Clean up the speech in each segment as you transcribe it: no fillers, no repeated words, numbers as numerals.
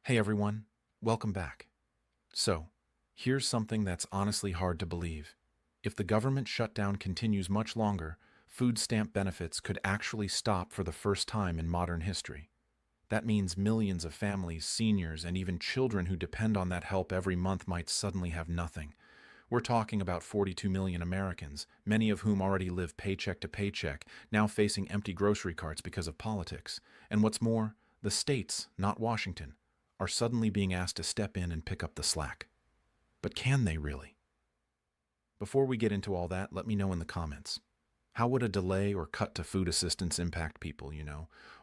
Hey everyone, welcome back. So, here's something that's honestly hard to believe. If the government shutdown continues much longer, food stamp benefits could actually stop for the first time in modern history. That means millions of families, seniors, and even children who depend on that help every month might suddenly have nothing. We're talking about 42 million Americans, many of whom already live paycheck to paycheck, now facing empty grocery carts because of politics. And what's more, the states, not Washington, are suddenly being asked to step in and pick up the slack. But can they really? Before we get into all that, let me know in the comments. How would a delay or cut to food assistance impact people?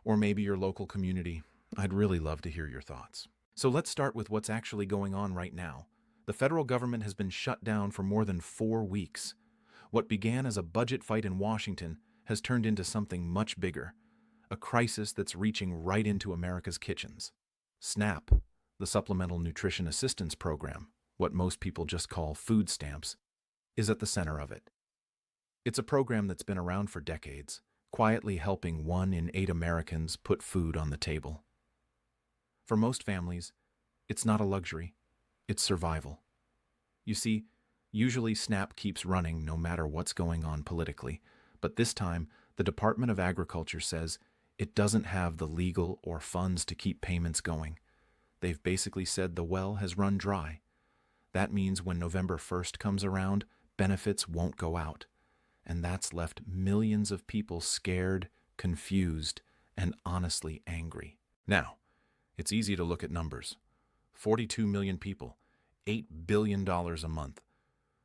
Or maybe your local community? I'd really love to hear your thoughts. So let's start with what's actually going on right now. The federal government has been shut down for more than 4 weeks. What began as a budget fight in Washington has turned into something much bigger, a crisis that's reaching right into America's kitchens. SNAP, the Supplemental Nutrition Assistance Program, what most people just call food stamps, is at the center of it. It's a program that's been around for decades, quietly helping 1 in 8 Americans put food on the table. For most families, it's not a luxury, it's survival. You see, usually SNAP keeps running no matter what's going on politically, but this time the Department of Agriculture says it doesn't have the legal or funds to keep payments going. They've basically said the well has run dry. That means when November 1st comes around, benefits won't go out. And that's left millions of people scared, confused, and honestly angry. Now, it's easy to look at numbers. 42 million people, $8 billion a month.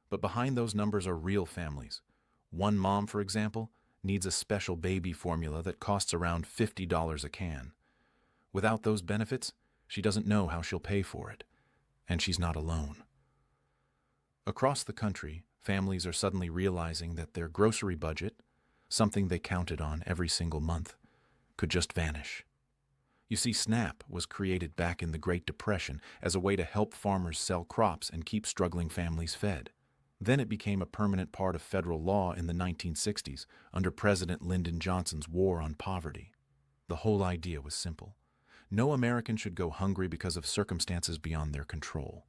But behind those numbers are real families. One mom, for example, needs a special baby formula that costs around $50 a can. Without those benefits, she doesn't know how she'll pay for it. And she's not alone. Across the country, families are suddenly realizing that their grocery budget, something they counted on every single month, could just vanish. You see, SNAP was created back in the Great Depression as a way to help farmers sell crops and keep struggling families fed. Then it became a permanent part of federal law in the 1960s under President Lyndon Johnson's War on Poverty. The whole idea was simple. No American should go hungry because of circumstances beyond their control.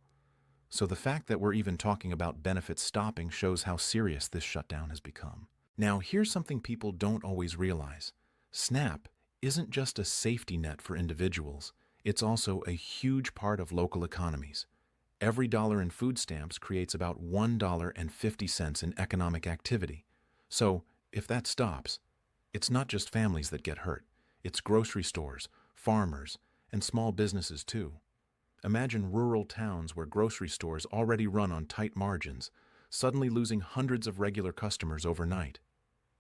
So the fact that we're even talking about benefits stopping shows how serious this shutdown has become. Now, here's something people don't always realize. SNAP isn't just a safety net for individuals. It's also a huge part of local economies. Every dollar in food stamps creates about $1.50 in economic activity. So, if that stops, it's not just families that get hurt. It's grocery stores, farmers, and small businesses too. Imagine rural towns where grocery stores already run on tight margins, suddenly losing hundreds of regular customers overnight.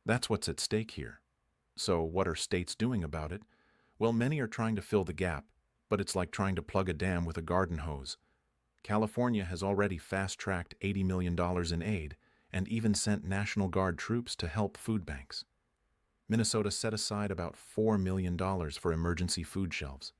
That's what's at stake here. So, what are states doing about it? Well, many are trying to fill the gap, but it's like trying to plug a dam with a garden hose. California has already fast-tracked $80 million in aid and even sent National Guard troops to help food banks. Minnesota set aside about $4 million for emergency food shelves.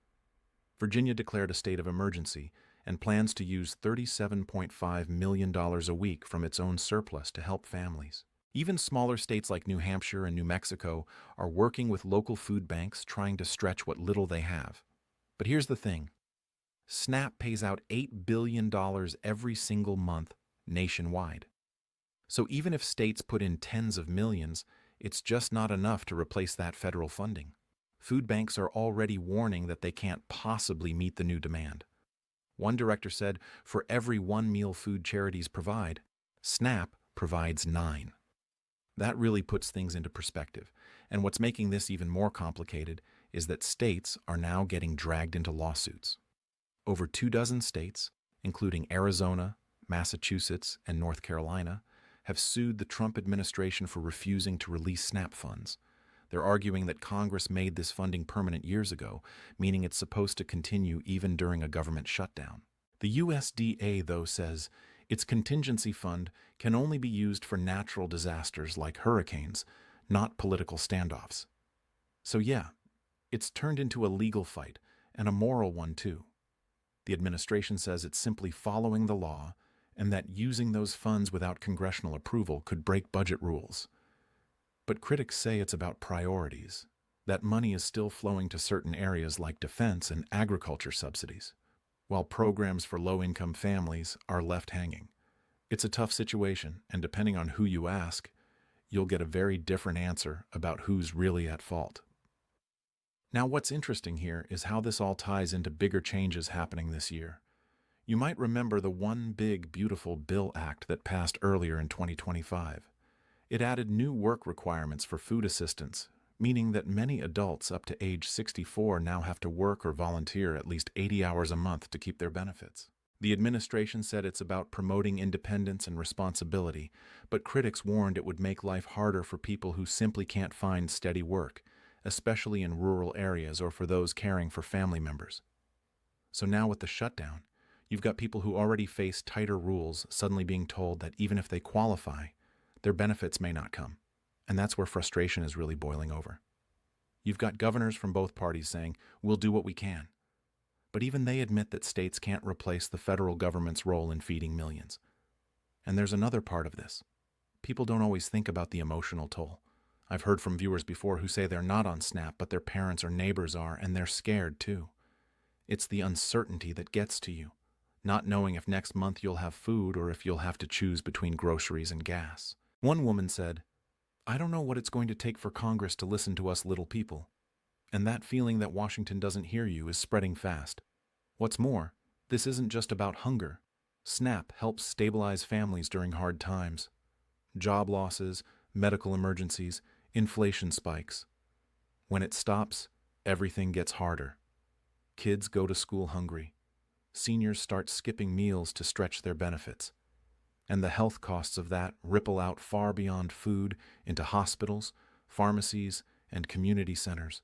Virginia declared a state of emergency and plans to use $37.5 million a week from its own surplus to help families. Even smaller states like New Hampshire and New Mexico are working with local food banks trying to stretch what little they have. But here's the thing. SNAP pays out $8 billion every single month nationwide. So even if states put in tens of millions, it's just not enough to replace that federal funding. Food banks are already warning that they can't possibly meet the new demand. One director said, for every 1 meal food charities provide, SNAP provides 9. That really puts things into perspective. And what's making this even more complicated is that states are now getting dragged into lawsuits. Over 24 states, including Arizona, Massachusetts, and North Carolina, have sued the Trump administration for refusing to release SNAP funds. They're arguing that Congress made this funding permanent years ago, meaning it's supposed to continue even during a government shutdown. The USDA, though, says its contingency fund can only be used for natural disasters like hurricanes, not political standoffs. So yeah, it's turned into a legal fight, and a moral one too. The administration says it's simply following the law and that using those funds without congressional approval could break budget rules. But critics say it's about priorities, that money is still flowing to certain areas like defense and agriculture subsidies. while programs for low-income families are left hanging. It's a tough situation, and depending on who you ask, you'll get a very different answer about who's really at fault. Now, what's interesting here is how this all ties into bigger changes happening this year. You might remember the One Big Beautiful Bill Act that passed earlier in 2025. It added new work requirements for food assistance, meaning that many adults up to age 64 now have to work or volunteer at least 80 hours a month to keep their benefits. The administration said it's about promoting independence and responsibility, but critics warned it would make life harder for people who simply can't find steady work, especially in rural areas or for those caring for family members. So now with the shutdown, you've got people who already face tighter rules suddenly being told that even if they qualify, their benefits may not come. And that's where frustration is really boiling over. You've got governors from both parties saying, "We'll do what we can." But even they admit that states can't replace the federal government's role in feeding millions. And there's another part of this. People don't always think about the emotional toll. I've heard from viewers before who say they're not on SNAP, but their parents or neighbors are, and they're scared too. It's the uncertainty that gets to you, not knowing if next month you'll have food or if you'll have to choose between groceries and gas. One woman said, "I don't know what it's going to take for Congress to listen to us little people." And that feeling that Washington doesn't hear you is spreading fast. What's more, this isn't just about hunger. SNAP helps stabilize families during hard times. Job losses, medical emergencies, inflation spikes. When it stops, everything gets harder. Kids go to school hungry. Seniors start skipping meals to stretch their benefits. And the health costs of that ripple out far beyond food into hospitals, pharmacies, and community centers.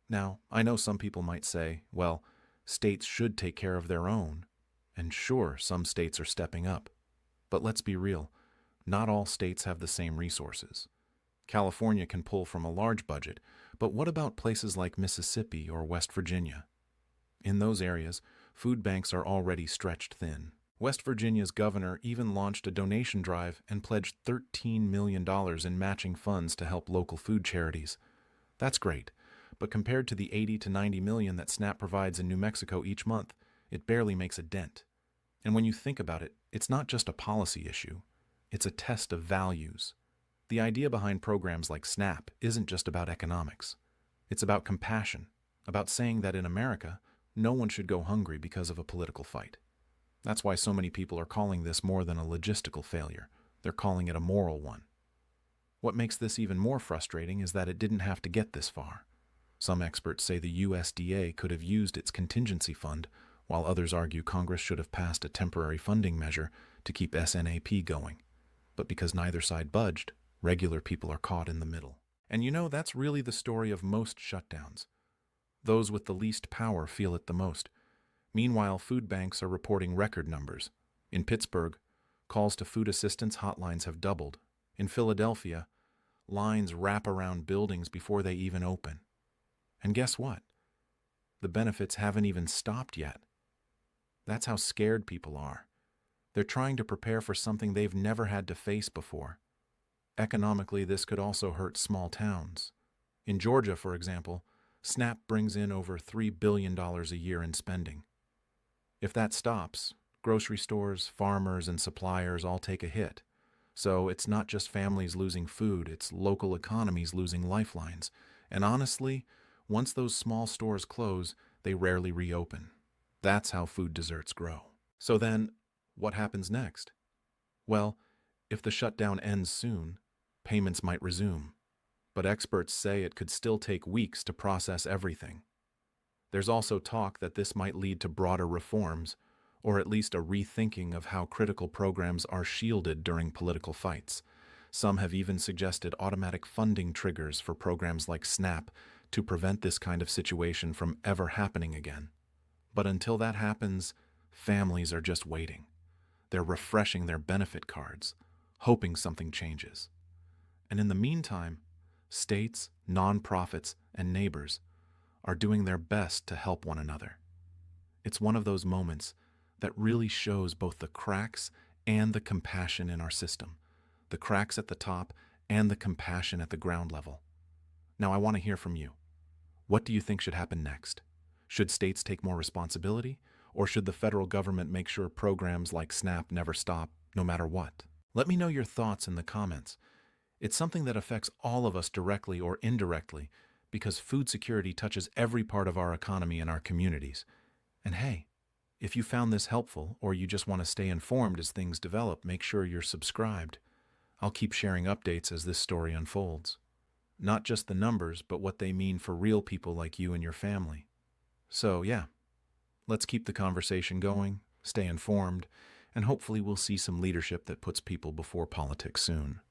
Now, I know some people might say, well, states should take care of their own. And sure, some states are stepping up. But let's be real, not all states have the same resources. California can pull from a large budget, but what about places like Mississippi or West Virginia? In those areas, food banks are already stretched thin. West Virginia's governor even launched a donation drive and pledged $13 million in matching funds to help local food charities. That's great, but compared to the 80 to 90 million that SNAP provides in New Mexico each month, it barely makes a dent. And when you think about it, it's not just a policy issue. It's a test of values. The idea behind programs like SNAP isn't just about economics. It's about compassion, about saying that in America, no one should go hungry because of a political fight. That's why so many people are calling this more than a logistical failure. They're calling it a moral one. What makes this even more frustrating is that it didn't have to get this far. Some experts say the USDA could have used its contingency fund, while others argue Congress should have passed a temporary funding measure to keep SNAP going. But because neither side budged, regular people are caught in the middle. And you know, that's really the story of most shutdowns. Those with the least power feel it the most. Meanwhile, food banks are reporting record numbers. In Pittsburgh, calls to food assistance hotlines have doubled. In Philadelphia, lines wrap around buildings before they even open. And guess what? The benefits haven't even stopped yet. That's how scared people are. They're trying to prepare for something they've never had to face before. Economically, this could also hurt small towns. In Georgia, for example, SNAP brings in over $3 billion a year in spending. If that stops, grocery stores, farmers, and suppliers all take a hit. So it's not just families losing food, it's local economies losing lifelines. And honestly, once those small stores close, they rarely reopen. That's how food deserts grow. So then, what happens next? Well, if the shutdown ends soon, payments might resume. But experts say it could still take weeks to process everything. There's also talk that this might lead to broader reforms, or at least a rethinking of how critical programs are shielded during political fights. Some have even suggested automatic funding triggers for programs like SNAP to prevent this kind of situation from ever happening again. But until that happens, families are just waiting. They're refreshing their benefit cards, hoping something changes. And in the meantime, states, nonprofits, and neighbors are doing their best to help one another. It's one of those moments that really shows both the cracks and the compassion in our system, the cracks at the top and the compassion at the ground level. Now, I want to hear from you. What do you think should happen next? Should states take more responsibility, Or should the federal government make sure programs like SNAP never stop, no matter what? Let me know your thoughts in the comments. It's something that affects all of us directly or indirectly because food security touches every part of our economy and our communities. And hey, if you found this helpful or you just want to stay informed as things develop, make sure you're subscribed. I'll keep sharing updates as this story unfolds. Not just the numbers, but what they mean for real people like you and your family. So, yeah, let's keep the conversation going, stay informed, and hopefully we'll see some leadership that puts people before politics soon.